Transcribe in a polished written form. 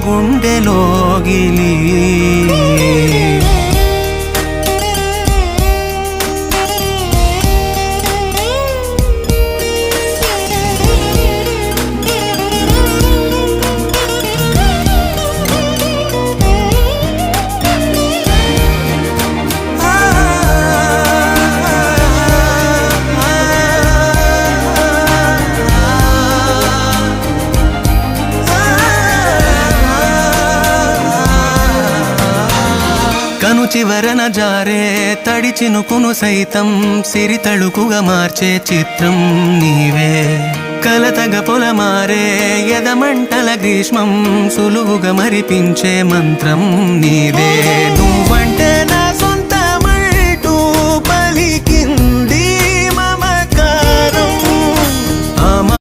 గుండెలోగిలి కను చివరన జారే తడి చినుకును సైతం సిరి తళుకుగా మార్చే చిత్రం నీవే కలతగ పొలమారే ఎదమంటల గ్రీష్మం సులువుగా మరిపించే మంత్రం నీవే నువ్వంటే